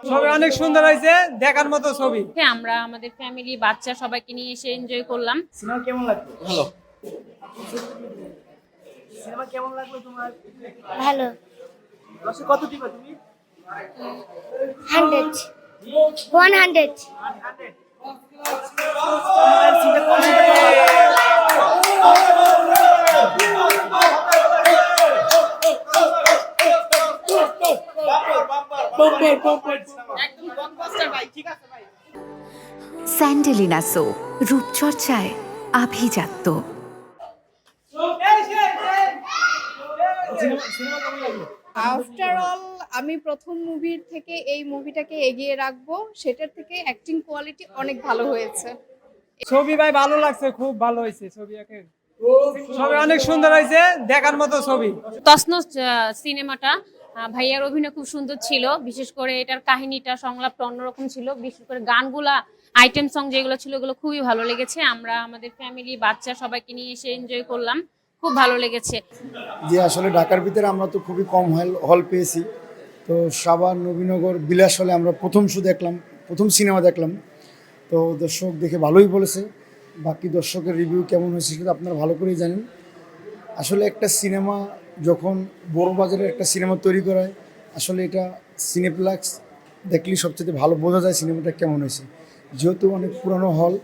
ছবি অনেক সুন্দর হয়েছে, দেখার মতো ছবি। আমরা আমাদের ফ্যামিলি বাচ্চা সবাইকে নিয়ে এসে এনজয় করলাম। সিনেমা কেমন লাগলো? ভালো। সিনেমা কেমন লাগলো তোমার? ভালো। দশে কত দিবা তুমি? 100 100 তোমার সিনেমা কোন একদম ব্লকবাস্টার ভাই, ঠিক আছে ভাই। স্যান্ডেলিনা সো, রূপচর্চায় আভিজাত্য। সিনেমা কেমন লাগলো? আফটার অল আমি প্রথম মুভির থেকে এই মুভিটাকে এগিয়ে রাখবো, সেটার থেকে অ্যাক্টিং কোয়ালিটি অনেক ভালো হয়েছে। ছবি ভাই ভালো লাগছে, খুব ভালো হয়েছে ছবি। ছবি অনেক সুন্দর হয়েছে, দেখার মতো ছবি। তছনছ সিনেমাটা ভাইয়ার অভিনয় খুব সুন্দর ছিল, বিশেষ করে এটার কাহিনীটা সংলাপটা অন্যরকম ছিল, বিশেষ করে গানগুলা আইটেম সং যেগুলো ছিল ওগুলো খুবই ভালো লেগেছে। আমরা আমাদের ফ্যামিলি বাচ্চা সবাইকে নিয়ে এসে এনজয় করলাম, খুব ভালো লেগেছে। যে আসলে ঢাকার ভিতরে আমরা তো খুবই কম হল পেয়েছি, তো সাভার নবীনগর বিলাস হলে আমরা প্রথম সিনেমা দেখলাম, তো দর্শক দেখে ভালোই বলেছে। বাকি দর্শকের রিভিউ কেমন হয়েছে সেটা আপনারা ভালো করেই জানেন। আসলে একটা সিনেমা যখন বড় বাজারের একটা সিনেমা তৈরি করায়, আসলে এটা সিনেপ্লেক্স দেখলেই সবচেয়ে ভালো বোঝা যায় সিনেমাটা কেমন হয়েছে। যেহেতু অনেক পুরনো হল,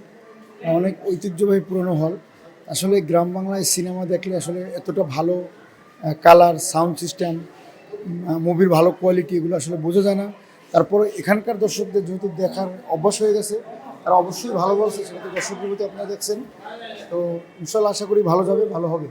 অনেক ঐতিহ্যবাহী পুরনো হল, আসলে গ্রাম বাংলায় সিনেমা দেখলে আসলে এতটা ভালো কালার, সাউন্ড সিস্টেম, মুভির ভালো কোয়ালিটি এগুলো আসলে বোঝা যায় না। তারপরে এখানকার দর্শকদের যেহেতু দেখার অভ্যাস হয়ে গেছে, তারা অবশ্যই ভালো বলছে, সেটা তো দর্শকের প্রতি আপনারা দেখছেন। তো ইনশাল্লাহ আশা করি ভালো যাবে, ভালো হবে।